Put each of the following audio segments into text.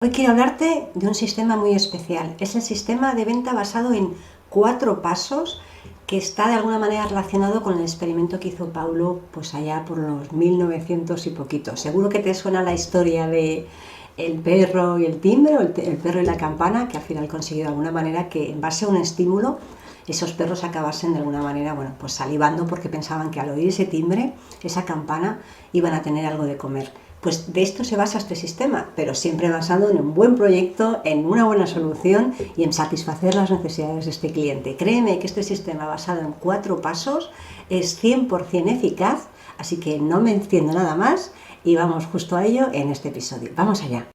Hoy quiero hablarte de un sistema muy especial. Es el sistema de venta basado en 4 pasos que está de alguna manera relacionado con el experimento que hizo Paulo pues allá por los 1900 y poquito. Seguro que te suena la historia de el perro y el timbre, o el perro y la campana, que al final consiguió de alguna manera que en base a un estímulo esos perros acabasen de alguna manera, pues salivando porque pensaban que al oír ese timbre, esa campana, iban a tener algo de comer. Pues de esto se basa este sistema, pero siempre basado en un buen proyecto, en una buena solución y en satisfacer las necesidades de este cliente. Créeme que este sistema basado en 4 pasos es 100% eficaz, así que no me extiendo nada más y vamos justo a ello en este episodio. ¡Vamos allá!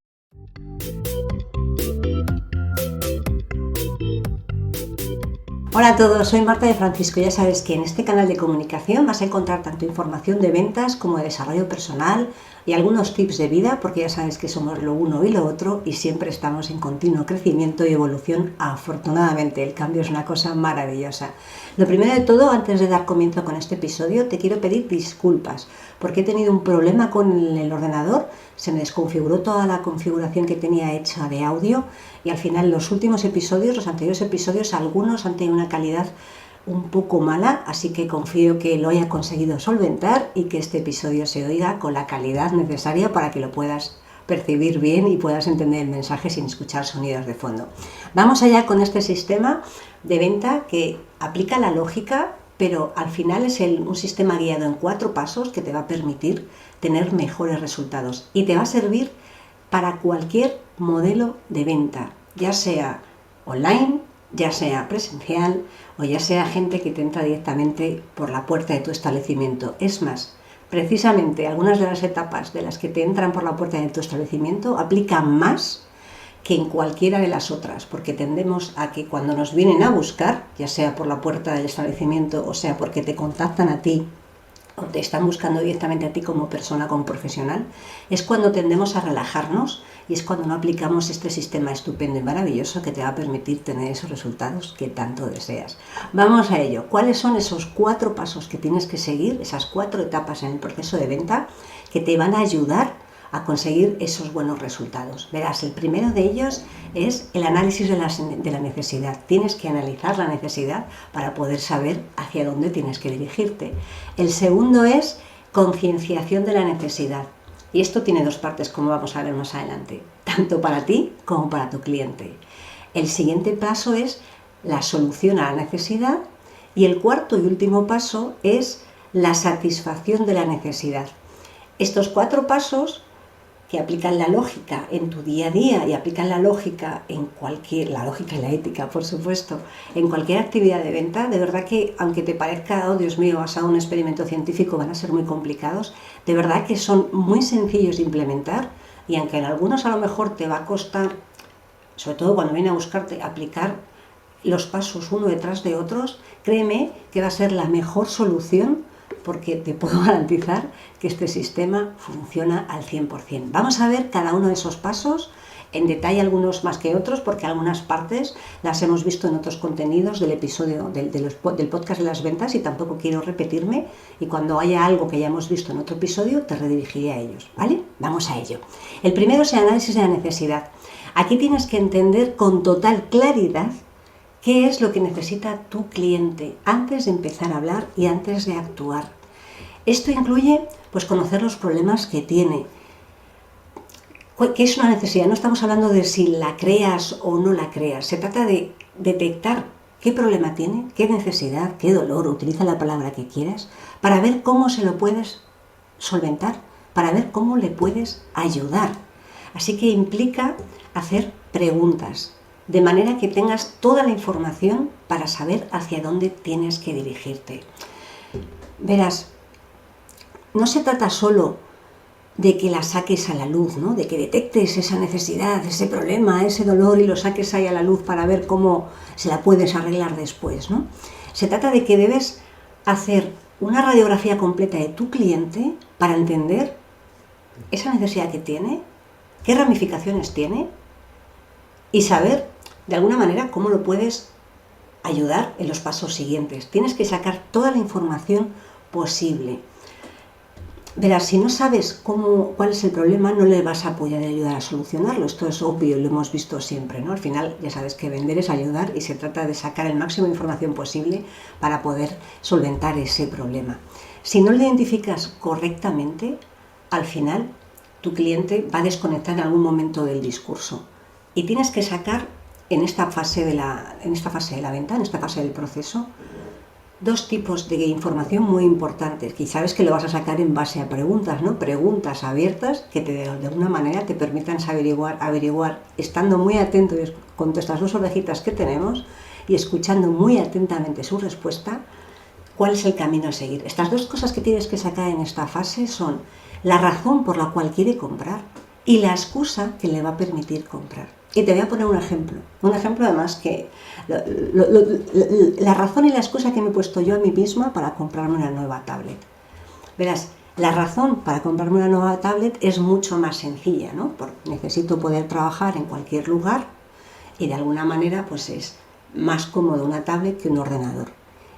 Hola a todos, soy Marta de Francisco. Ya sabes que en este canal de comunicación vas a encontrar tanto información de ventas como de desarrollo personal y algunos tips de vida, porque ya sabes que somos lo uno y lo otro y siempre estamos en continuo crecimiento y evolución. Afortunadamente, el cambio es una cosa maravillosa. Lo primero de todo, antes de dar comienzo con este episodio, te quiero pedir disculpas porque he tenido un problema con el ordenador. Se me desconfiguró toda la configuración que tenía hecha de audio y al final los últimos episodios, los anteriores episodios, algunos han tenido una calidad un poco mala, así que confío que lo haya conseguido solventar y que este episodio se oiga con la calidad necesaria para que lo puedas percibir bien y puedas entender el mensaje sin escuchar sonidos de fondo. Vamos allá con este sistema de venta que aplica la lógica, pero al final es un sistema guiado en 4 pasos que te va a permitir tener mejores resultados y te va a servir para cualquier modelo de venta, ya sea online, ya sea presencial o ya sea gente que te entra directamente por la puerta de tu establecimiento. Es más, precisamente algunas de las etapas de las que te entran por la puerta de tu establecimiento aplican más que en cualquiera de las otras, porque tendemos a que cuando nos vienen a buscar, ya sea por la puerta del establecimiento o sea porque te contactan a ti o te están buscando directamente a ti como persona, como profesional, es cuando tendemos a relajarnos y es cuando no aplicamos este sistema estupendo y maravilloso que te va a permitir tener esos resultados que tanto deseas. Vamos a ello. ¿Cuáles son esos 4 pasos que tienes que seguir, esas 4 etapas en el proceso de venta que te van a ayudar a conseguir esos buenos resultados? Verás, el primero de ellos es el análisis de la necesidad. Tienes que analizar la necesidad para poder saber hacia dónde tienes que dirigirte. El segundo es concienciación de la necesidad. Y esto tiene 2 partes, como vamos a ver más adelante, tanto para ti como para tu cliente. El siguiente paso es la solución a la necesidad y el cuarto y último paso es la satisfacción de la necesidad. Estos 4 pasos que aplican la lógica en tu día a día y aplican la lógica la lógica y la ética, por supuesto, en cualquier actividad de venta, de verdad que aunque te parezca, oh Dios mío, basado en un experimento científico, van a ser muy complicados, de verdad que son muy sencillos de implementar y aunque en algunos a lo mejor te va a costar, sobre todo cuando viene a buscarte, aplicar los pasos uno detrás de otros, créeme que va a ser la mejor solución porque te puedo garantizar que este sistema funciona al 100%. Vamos a ver cada uno de esos pasos, en detalle algunos más que otros, porque algunas partes las hemos visto en otros contenidos del episodio del podcast de las ventas y tampoco quiero repetirme, y cuando haya algo que ya hemos visto en otro episodio te redirigiré a ellos, ¿vale? Vamos a ello. El primero es el análisis de la necesidad. Aquí tienes que entender con total claridad ¿qué es lo que necesita tu cliente antes de empezar a hablar y antes de actuar? Esto incluye pues, conocer los problemas que tiene. ¿Qué es una necesidad? No estamos hablando de si la creas o no la creas. Se trata de detectar qué problema tiene, qué necesidad, qué dolor, utiliza la palabra que quieras, para ver cómo se lo puedes solventar, para ver cómo le puedes ayudar. Así que implica hacer preguntas, de manera que tengas toda la información para saber hacia dónde tienes que dirigirte. Verás, no se trata solo de que la saques a la luz, ¿no? De que detectes esa necesidad, ese problema, ese dolor y lo saques ahí a la luz para ver cómo se la puedes arreglar después, ¿no? Se trata de que debes hacer una radiografía completa de tu cliente para entender esa necesidad que tiene, qué ramificaciones tiene y saber de alguna manera cómo lo puedes ayudar en los pasos siguientes. Tienes que sacar toda la información posible. Verás, si no sabes cuál es el problema, no le vas a poder ayudar a solucionarlo. Esto es obvio y lo hemos visto siempre, ¿no? Al final, ya sabes que vender es ayudar y se trata de sacar el máximo de información posible para poder solventar ese problema. Si no lo identificas correctamente, al final tu cliente va a desconectar en algún momento del discurso. Y tienes que sacar en esta fase de la venta, en esta fase del proceso, dos tipos de información muy importantes, que sabes que lo vas a sacar en base a preguntas, ¿no? Preguntas abiertas que de alguna manera te permitan averiguar, estando muy atento con estas dos orejitas que tenemos y escuchando muy atentamente su respuesta, cuál es el camino a seguir. Estas dos cosas que tienes que sacar en esta fase son la razón por la cual quiere comprar y la excusa que le va a permitir comprar. Y te voy a poner un ejemplo además que la razón y la excusa que me he puesto yo a mí misma para comprarme una nueva tablet. Verás, la razón para comprarme una nueva tablet es mucho más sencilla, ¿no? Porque necesito poder trabajar en cualquier lugar y de alguna manera pues es más cómodo una tablet que un ordenador.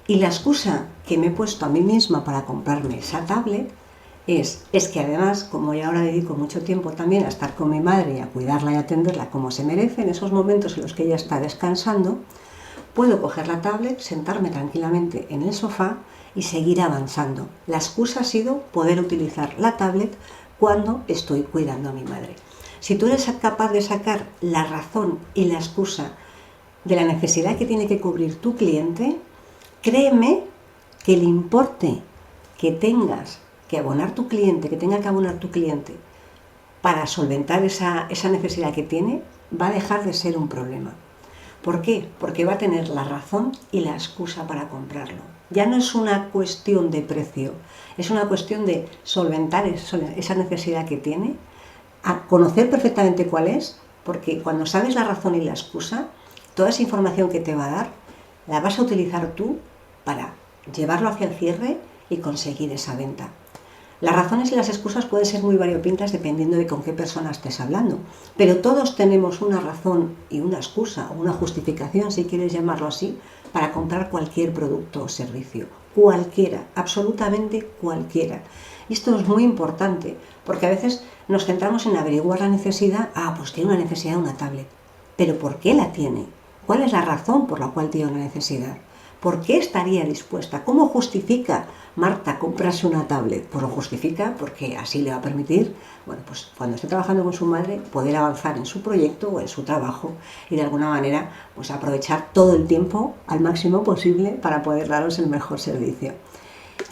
Y la excusa que me he puesto a mí misma para comprarme esa tablet es que además, como yo ahora dedico mucho tiempo también a estar con mi madre y a cuidarla y atenderla como se merece, en esos momentos en los que ella está descansando, puedo coger la tablet, sentarme tranquilamente en el sofá y seguir avanzando. La excusa ha sido poder utilizar la tablet cuando estoy cuidando a mi madre. Si tú eres capaz de sacar la razón y la excusa de la necesidad que tiene que cubrir tu cliente, créeme que el importe que tengas que abonar tu cliente, que tenga que abonar tu cliente para solventar esa necesidad que tiene, va a dejar de ser un problema. ¿Por qué? Porque va a tener la razón y la excusa para comprarlo. Ya no es una cuestión de precio, es una cuestión de solventar esa necesidad que tiene, a conocer perfectamente cuál es, porque cuando sabes la razón y la excusa, toda esa información que te va a dar, la vas a utilizar tú para llevarlo hacia el cierre y conseguir esa venta. Las razones y las excusas pueden ser muy variopintas dependiendo de con qué persona estés hablando, pero todos tenemos una razón y una excusa o una justificación, si quieres llamarlo así, para comprar cualquier producto o servicio. Cualquiera, absolutamente cualquiera. Y esto es muy importante, porque a veces nos centramos en averiguar la necesidad. Pues tiene una necesidad de una tablet. ¿Pero por qué la tiene? ¿Cuál es la razón por la cual tiene una necesidad? ¿Por qué estaría dispuesta? ¿Cómo justifica Marta comprarse una tablet? Pues lo justifica porque así le va a permitir, pues cuando esté trabajando con su madre, poder avanzar en su proyecto o en su trabajo y de alguna manera pues aprovechar todo el tiempo al máximo posible para poder daros el mejor servicio.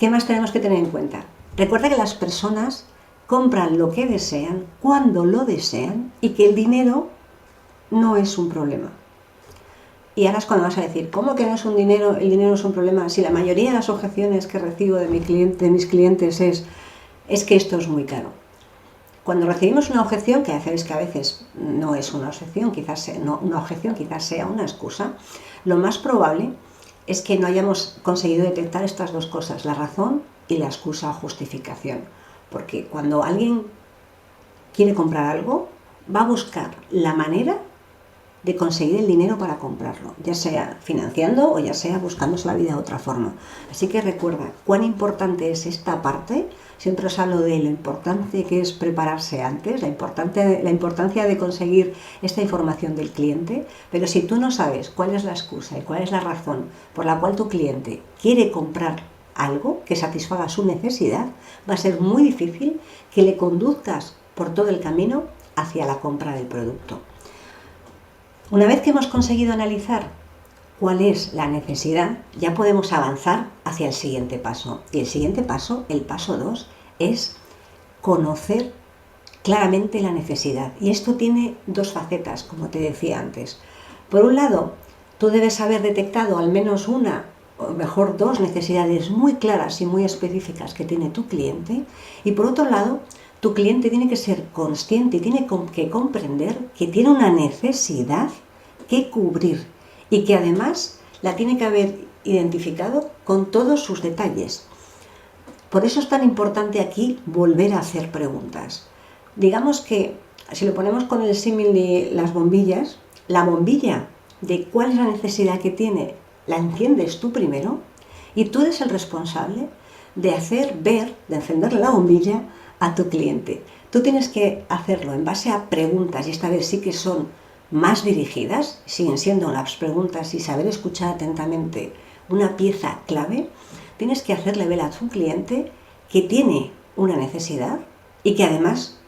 ¿Qué más tenemos que tener en cuenta? Recuerda que las personas compran lo que desean, cuando lo desean y que el dinero no es un problema. Y ahora es cuando vas a decir, ¿cómo que no es un dinero? El dinero es un problema. Si la mayoría de las objeciones que recibo de mis clientes es que esto es muy caro. Cuando recibimos una objeción, que a veces no es una objeción, quizás sea una excusa, lo más probable es que no hayamos conseguido detectar estas dos cosas, la razón y la excusa o justificación. Porque cuando alguien quiere comprar algo, va a buscar la manera de conseguir el dinero para comprarlo, ya sea financiando o ya sea buscándose la vida de otra forma. Así que recuerda cuán importante es esta parte. Siempre os hablo de lo importante que es prepararse antes, la importancia de conseguir esta información del cliente, pero si tú no sabes cuál es la excusa y cuál es la razón por la cual tu cliente quiere comprar algo que satisfaga su necesidad, va a ser muy difícil que le conduzcas por todo el camino hacia la compra del producto. Una vez que hemos conseguido analizar cuál es la necesidad, ya podemos avanzar hacia el siguiente paso. Y el siguiente paso, el paso 2, es conocer claramente la necesidad. Y esto tiene dos facetas, como te decía antes. Por un lado, tú debes haber detectado al menos una, o mejor dos necesidades muy claras y muy específicas que tiene tu cliente. Y por otro lado, tu cliente tiene que ser consciente y tiene que comprender que tiene una necesidad que cubrir y que además la tiene que haber identificado con todos sus detalles. Por eso es tan importante aquí volver a hacer preguntas. Digamos que, si lo ponemos con el símil de las bombillas, la bombilla de cuál es la necesidad que tiene, la enciendes tú primero y tú eres el responsable de hacer ver, de encenderle la bombilla a tu cliente. Tú tienes que hacerlo en base a preguntas, y esta vez sí que son más dirigidas, siguen siendo las preguntas y saber escuchar atentamente una pieza clave. Tienes que hacerle ver a tu cliente que tiene una necesidad y que además,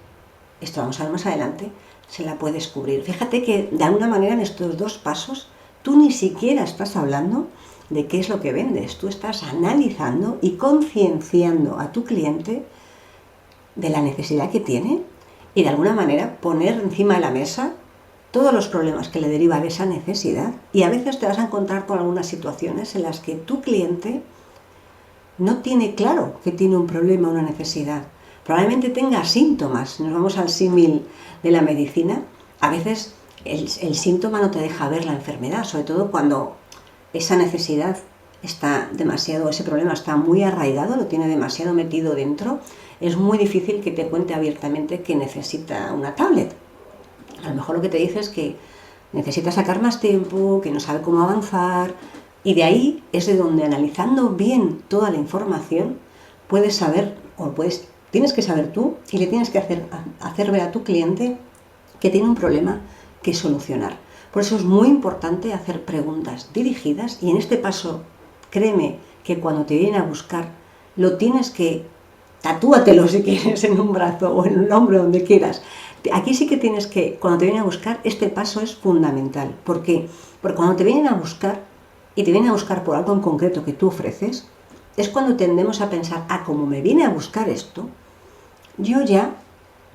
esto vamos a ver más adelante, se la puedes cubrir. Fíjate que de alguna manera en estos dos pasos tú ni siquiera estás hablando de qué es lo que vendes, tú estás analizando y concienciando a tu cliente de la necesidad que tiene y de alguna manera poner encima de la mesa todos los problemas que le deriva de esa necesidad. Y a veces te vas a encontrar con algunas situaciones en las que tu cliente no tiene claro que tiene un problema o una necesidad. Probablemente tenga síntomas. Nos vamos al símil de la medicina. A veces el síntoma no te deja ver la enfermedad, sobre todo cuando esa necesidad está demasiado, ese problema está muy arraigado, lo tiene demasiado metido dentro. Es muy difícil que te cuente abiertamente que necesita una tablet. A lo mejor lo que te dice es que necesita sacar más tiempo, que no sabe cómo avanzar, y de ahí es de donde, analizando bien toda la información, puedes saber, tienes que saber tú y le tienes que hacer ver a tu cliente que tiene un problema que solucionar. Por eso es muy importante hacer preguntas dirigidas, y en este paso, créeme que cuando te vienen a buscar, lo tienes que, tatúatelo si quieres en un brazo o en un hombro, donde quieras. Aquí sí que tienes que, cuando te vienen a buscar, este paso es fundamental. ¿Por qué? Porque cuando te vienen a buscar, y te vienen a buscar por algo en concreto que tú ofreces, es cuando tendemos a pensar, como me viene a buscar esto, yo ya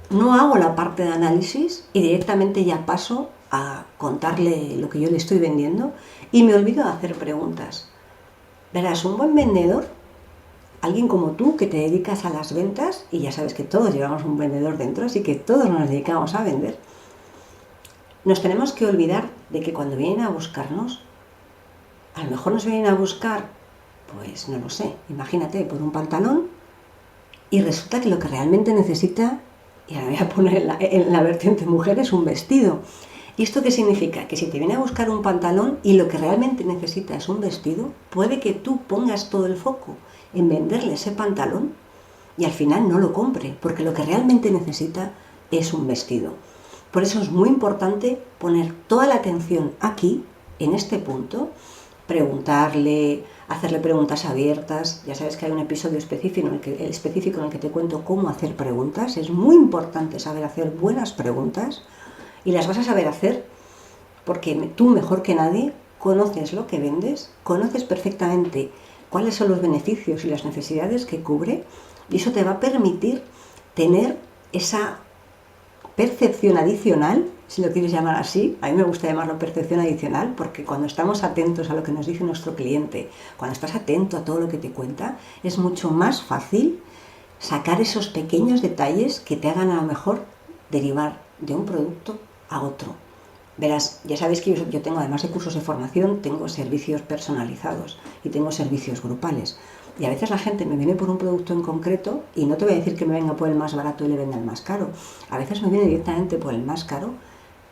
no hago la parte de análisis y directamente ya paso a contarle lo que yo le estoy vendiendo y me olvido de hacer preguntas. Verás, un buen vendedor, alguien como tú que te dedicas a las ventas, y ya sabes que todos llevamos un vendedor dentro, así que todos nos dedicamos a vender, nos tenemos que olvidar de que cuando vienen a buscarnos, a lo mejor nos vienen a buscar, pues no lo sé, imagínate, por un pantalón, y resulta que lo que realmente necesita, y ahora voy a poner en la vertiente mujer, es un vestido. ¿Y esto qué significa? Que si te viene a buscar un pantalón y lo que realmente necesita es un vestido, puede que tú pongas todo el foco en venderle ese pantalón y al final no lo compre, porque lo que realmente necesita es un vestido. Por eso es muy importante poner toda la atención aquí, en este punto, preguntarle, hacerle preguntas abiertas. Ya sabes que hay un episodio específico en el que te cuento cómo hacer preguntas. Es muy importante saber hacer buenas preguntas, y las vas a saber hacer porque tú, mejor que nadie, conoces lo que vendes, conoces perfectamente cuáles son los beneficios y las necesidades que cubre, y eso te va a permitir tener esa percepción adicional, si lo quieres llamar así. A mí me gusta llamarlo percepción adicional, porque cuando estamos atentos a lo que nos dice nuestro cliente, cuando estás atento a todo lo que te cuenta, es mucho más fácil sacar esos pequeños detalles que te hagan a lo mejor derivar de un producto a otro. Verás, ya sabéis que yo tengo, además de cursos de formación, tengo servicios personalizados y tengo servicios grupales. Y a veces la gente me viene por un producto en concreto, y no te voy a decir que me venga por el más barato y le venda el más caro. A veces me viene directamente por el más caro,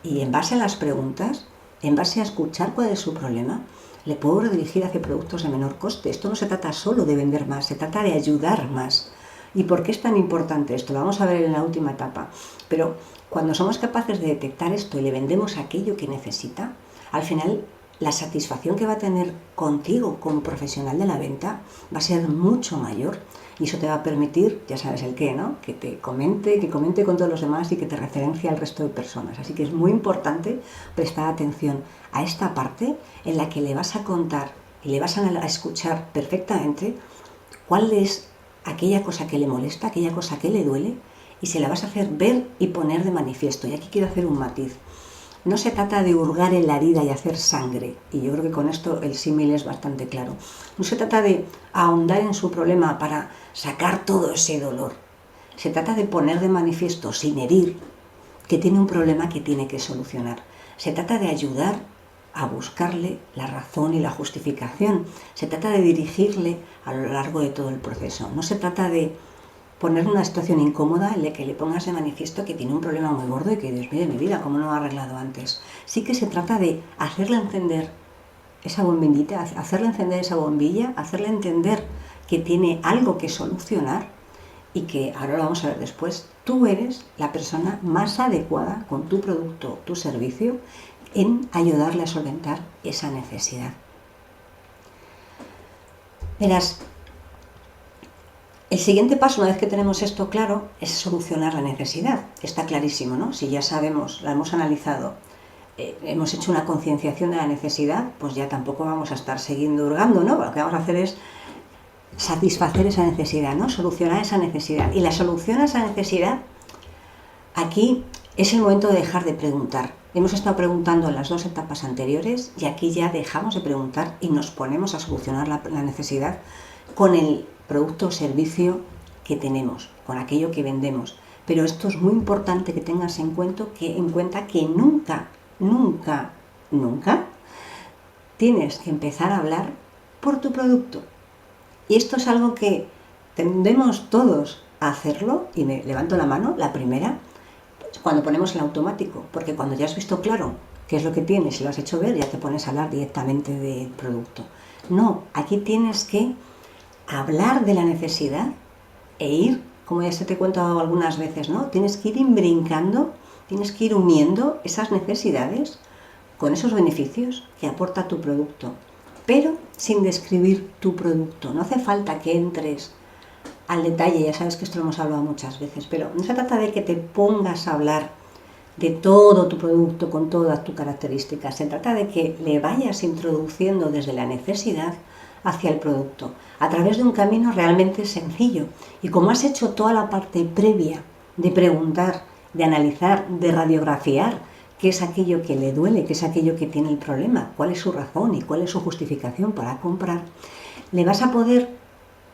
y en base a las preguntas, en base a escuchar cuál es su problema, le puedo redirigir hacia productos de menor coste. Esto no se trata solo de vender más, se trata de ayudar más. ¿Y por qué es tan importante esto? Lo vamos a ver en la última etapa. Pero cuando somos capaces de detectar esto y le vendemos aquello que necesita, al final la satisfacción que va a tener contigo como profesional de la venta va a ser mucho mayor, y eso te va a permitir, ya sabes el qué, ¿no? Que comente con todos los demás y que te referencie al resto de personas. Así que es muy importante prestar atención a esta parte en la que le vas a contar y le vas a escuchar perfectamente cuál es aquella cosa que le molesta, aquella cosa que le duele, y se la vas a hacer ver y poner de manifiesto. Y aquí quiero hacer un matiz. No se trata de hurgar en la herida y hacer sangre, y yo creo que con esto el símil es bastante claro. No se trata de ahondar en su problema para sacar todo ese dolor. Se trata de poner de manifiesto, sin herir, que tiene un problema que tiene que solucionar. Se trata de ayudar a buscarle la razón y la justificación. Se trata de dirigirle a lo largo de todo el proceso. No se trata de poner una situación incómoda en la que le pongas de manifiesto que tiene un problema muy gordo y que, Dios mío de mi vida, ¿cómo no lo ha arreglado antes? Sí que se trata de hacerle encender esa bombillita, hacerle encender esa bombilla, hacerle entender que tiene algo que solucionar y que, ahora lo vamos a ver después, tú eres la persona más adecuada con tu producto, tu servicio, en ayudarle a solventar esa necesidad. Verás, el siguiente paso, una vez que tenemos esto claro, es solucionar la necesidad. Está clarísimo, ¿no? Si ya sabemos, la hemos analizado, hemos hecho una concienciación de la necesidad, pues ya tampoco vamos a estar siguiendo hurgando, ¿no? Lo que vamos a hacer es satisfacer esa necesidad, ¿no? Solucionar esa necesidad. Y la solución a esa necesidad, aquí es el momento de dejar de preguntar. Hemos estado preguntando en las dos etapas anteriores y aquí ya dejamos de preguntar y nos ponemos a solucionar la necesidad con el producto o servicio que tenemos, con aquello que vendemos. Pero esto es muy importante que tengas en cuenta que nunca tienes que empezar a hablar por tu producto. Y esto es algo que tendemos todos a hacerlo, y me levanto la mano, la primera, cuando ponemos el automático, porque cuando ya has visto claro qué es lo que tienes y lo has hecho ver, ya te pones a hablar directamente del producto. No, aquí tienes que hablar de la necesidad e ir, como ya se te he contado algunas veces, ¿no? Tienes que ir imbrincando, tienes que ir uniendo esas necesidades con esos beneficios que aporta tu producto, pero sin describir tu producto. No hace falta que entres al detalle, ya sabes que esto lo hemos hablado muchas veces, pero no se trata de que te pongas a hablar de todo tu producto con todas tus características, se trata de que le vayas introduciendo desde la necesidad hacia el producto, a través de un camino realmente sencillo. Y como has hecho toda la parte previa de preguntar, de analizar, de radiografiar qué es aquello que le duele, qué es aquello que tiene el problema, cuál es su razón y cuál es su justificación para comprar, le vas a poder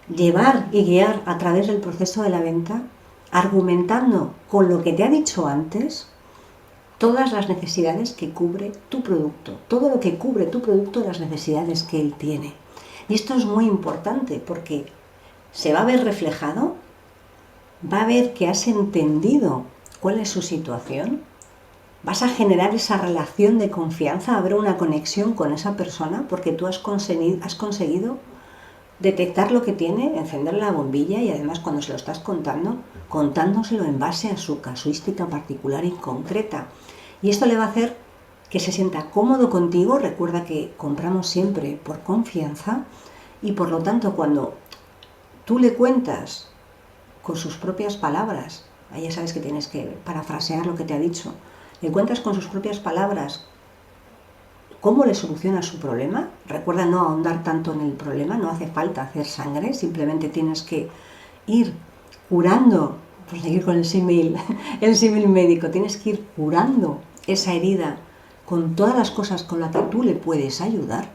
llevar y guiar a través del proceso de la venta, argumentando con lo que te ha dicho antes todas las necesidades que cubre tu producto, todo lo que cubre tu producto, las necesidades que él tiene. Y esto es muy importante porque se va a ver reflejado, va a ver que has entendido cuál es su situación, vas a generar esa relación de confianza, habrá una conexión con esa persona porque tú has conseguido detectar lo que tiene, encender la bombilla y además cuando se lo estás contándoselo en base a su casuística particular y concreta. Y esto le va a hacer que se sienta cómodo contigo. Recuerda que compramos siempre por confianza y por lo tanto cuando tú le cuentas con sus propias palabras, ahí ya sabes que tienes que parafrasear lo que te ha dicho, le cuentas con sus propias palabras cómo le soluciona su problema. Recuerda no ahondar tanto en el problema, no hace falta hacer sangre, simplemente tienes que ir curando, por seguir con el símil médico, tienes que ir curando esa herida con todas las cosas con las que tú le puedes ayudar.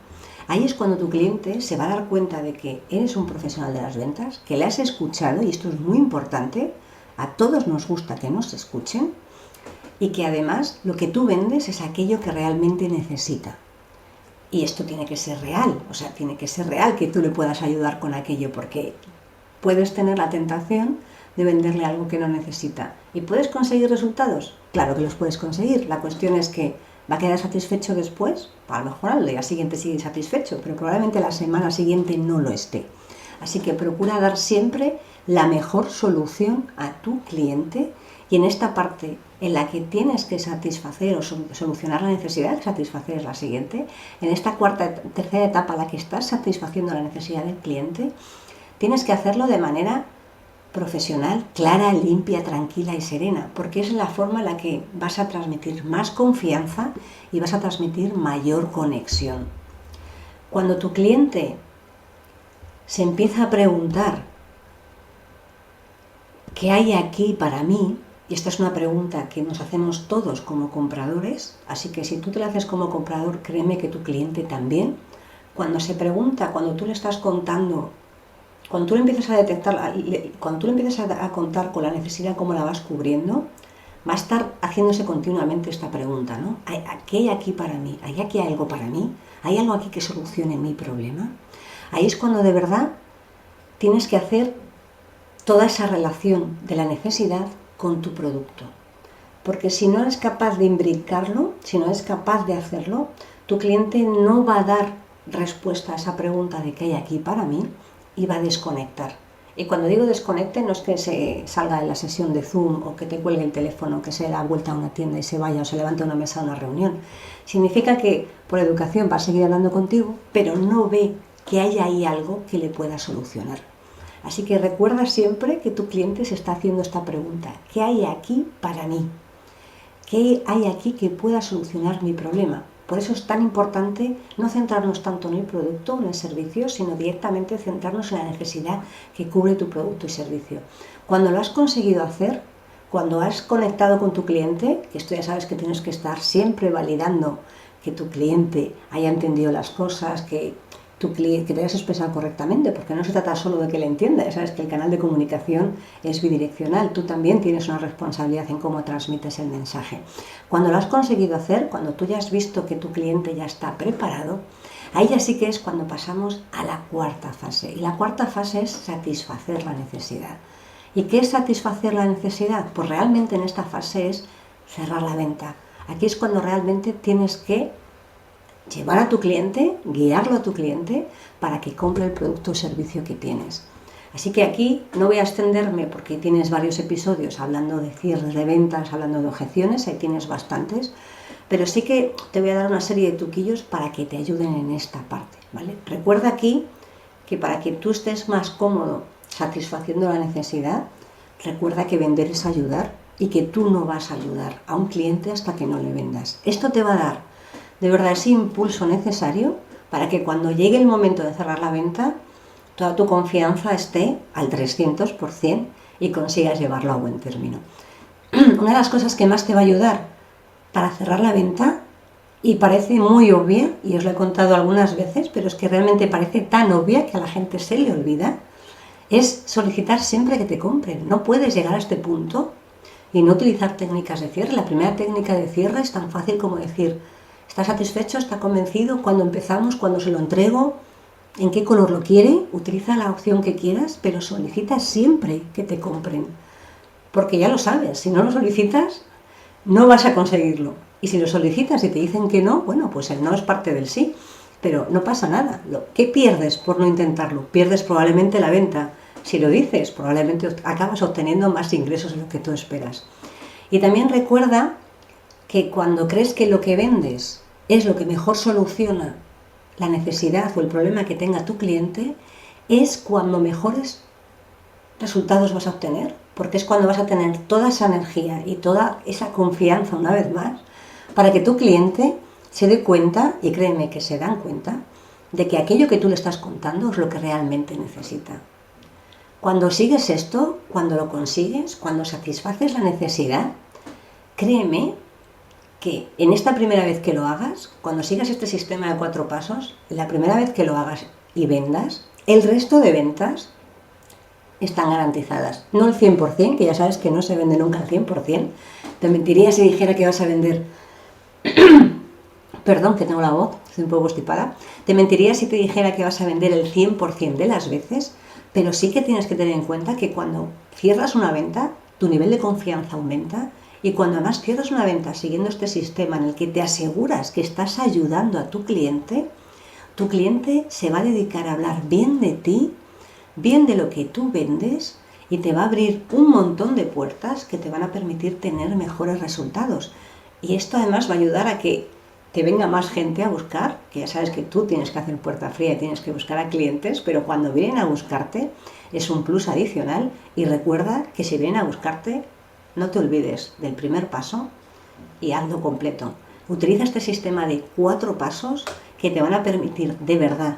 Ahí es cuando tu cliente se va a dar cuenta de que eres un profesional de las ventas, que le has escuchado, y esto es muy importante, a todos nos gusta que nos escuchen, y que además lo que tú vendes es aquello que realmente necesita. Y esto tiene que ser real, o sea, tiene que ser real que tú le puedas ayudar con aquello, porque puedes tener la tentación de venderle algo que no necesita. ¿Y puedes conseguir resultados? Claro que los puedes conseguir. La cuestión es que ¿va a quedar satisfecho después? A lo mejor al día siguiente sigue satisfecho, pero probablemente la semana siguiente no lo esté. Así que procura dar siempre la mejor solución a tu cliente, y en esta parte en la que tienes que satisfacer o solucionar la necesidad, satisfacer es la siguiente. En esta tercera etapa en la que estás satisfaciendo la necesidad del cliente, tienes que hacerlo de manera profesional, clara, limpia, tranquila y serena, porque es la forma en la que vas a transmitir más confianza y vas a transmitir mayor conexión. Cuando tu cliente se empieza a preguntar ¿qué hay aquí para mí? Y esta es una pregunta que nos hacemos todos como compradores, así que si tú te la haces como comprador, créeme que tu cliente también. Cuando se pregunta, cuando tú le estás contando, cuando tú le empiezas a detectar, cuando tú le empiezas a contar con la necesidad cómo la vas cubriendo, va a estar haciéndose continuamente esta pregunta, ¿no? ¿Qué hay aquí para mí? ¿Hay aquí algo para mí? ¿Hay algo aquí que solucione mi problema? Ahí es cuando de verdad tienes que hacer toda esa relación de la necesidad con tu producto. Porque si no eres capaz de imbricarlo, si no eres capaz de hacerlo, tu cliente no va a dar respuesta a esa pregunta de qué hay aquí para mí, y va a desconectar. Y cuando digo desconecte no es que se salga de la sesión de Zoom o que te cuelgue el teléfono, que se da vuelta a una tienda y se vaya o se levante a una mesa a una reunión. Significa que por educación va a seguir hablando contigo, pero no ve que hay ahí algo que le pueda solucionar. Así que recuerda siempre que tu cliente se está haciendo esta pregunta: ¿qué hay aquí para mí? ¿Qué hay aquí que pueda solucionar mi problema? Por eso es tan importante no centrarnos tanto en el producto o en el servicio, sino directamente centrarnos en la necesidad que cubre tu producto y servicio. Cuando lo has conseguido hacer, cuando has conectado con tu cliente, que esto ya sabes que tienes que estar siempre validando que tu cliente haya entendido las cosas, que te hayas expresado correctamente, porque no se trata solo de que le entienda, ya sabes que el canal de comunicación es bidireccional, tú también tienes una responsabilidad en cómo transmites el mensaje. Cuando lo has conseguido hacer, cuando tú ya has visto que tu cliente ya está preparado, ahí ya sí que es cuando pasamos a la cuarta fase, y la cuarta fase es satisfacer la necesidad. ¿Y qué es satisfacer la necesidad? Pues realmente en esta fase es cerrar la venta. Aquí es cuando realmente tienes que llevar a tu cliente, guiarlo a tu cliente para que compre el producto o servicio que tienes. Así que aquí no voy a extenderme porque tienes varios episodios hablando de cierres de ventas, hablando de objeciones, ahí tienes bastantes, pero sí que te voy a dar una serie de truquillos para que te ayuden en esta parte, ¿vale? Recuerda aquí que para que tú estés más cómodo satisfaciendo la necesidad, recuerda que vender es ayudar y que tú no vas a ayudar a un cliente hasta que no le vendas. Esto te va a dar de verdad ese impulso necesario para que cuando llegue el momento de cerrar la venta, toda tu confianza esté al 300% y consigas llevarlo a buen término. Una de las cosas que más te va a ayudar para cerrar la venta, y parece muy obvia, y os lo he contado algunas veces, pero es que realmente parece tan obvia que a la gente se le olvida, es solicitar siempre que te compren. No puedes llegar a este punto y no utilizar técnicas de cierre. La primera técnica de cierre es tan fácil como decir: ¿está satisfecho? ¿Está convencido? ¿Cuándo empezamos? ¿Cuándo se lo entrego? ¿En qué color lo quiere? Utiliza la opción que quieras, pero solicita siempre que te compren. Porque ya lo sabes, si no lo solicitas, no vas a conseguirlo. Y si lo solicitas y te dicen que no, bueno, pues el no es parte del sí. Pero no pasa nada. ¿Qué pierdes por no intentarlo? Pierdes probablemente la venta. Si lo dices, probablemente acabas obteniendo más ingresos de lo que tú esperas. Y también recuerda que cuando crees que lo que vendes es lo que mejor soluciona la necesidad o el problema que tenga tu cliente, es cuando mejores resultados vas a obtener, porque es cuando vas a tener toda esa energía y toda esa confianza una vez más para que tu cliente se dé cuenta, y créeme que se dan cuenta, de que aquello que tú le estás contando es lo que realmente necesita. Cuando sigues esto, cuando lo consigues, cuando satisfaces la necesidad, créeme que en esta primera vez que lo hagas, cuando sigas este sistema de 4 pasos, la primera vez que lo hagas y vendas, el resto de ventas están garantizadas. No el 100%, que ya sabes que no se vende nunca al 100%. Te mentiría si dijera que vas a vender... Perdón, que tengo la voz, estoy un poco constipada. Te mentiría si te dijera que vas a vender el 100% de las veces, pero sí que tienes que tener en cuenta que cuando cierras una venta, tu nivel de confianza aumenta. Y cuando además cierras una venta siguiendo este sistema en el que te aseguras que estás ayudando a tu cliente se va a dedicar a hablar bien de ti, bien de lo que tú vendes, y te va a abrir un montón de puertas que te van a permitir tener mejores resultados. Y esto además va a ayudar a que te venga más gente a buscar, que ya sabes que tú tienes que hacer puerta fría y tienes que buscar a clientes, pero cuando vienen a buscarte es un plus adicional. Y recuerda que si vienen a buscarte, no te olvides del primer paso y hazlo completo. Utiliza este sistema de 4 pasos que te van a permitir, de verdad,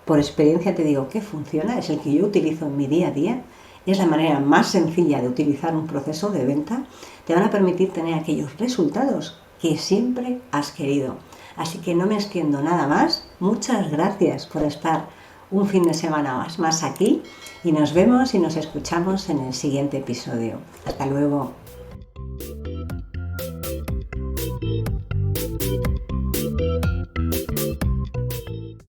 por experiencia te digo que funciona, es el que yo utilizo en mi día a día, es la manera más sencilla de utilizar un proceso de venta, te van a permitir tener aquellos resultados que siempre has querido. Así que no me extiendo nada más. Muchas gracias por estar un fin de semana más aquí, y nos vemos y nos escuchamos en el siguiente episodio. Hasta luego.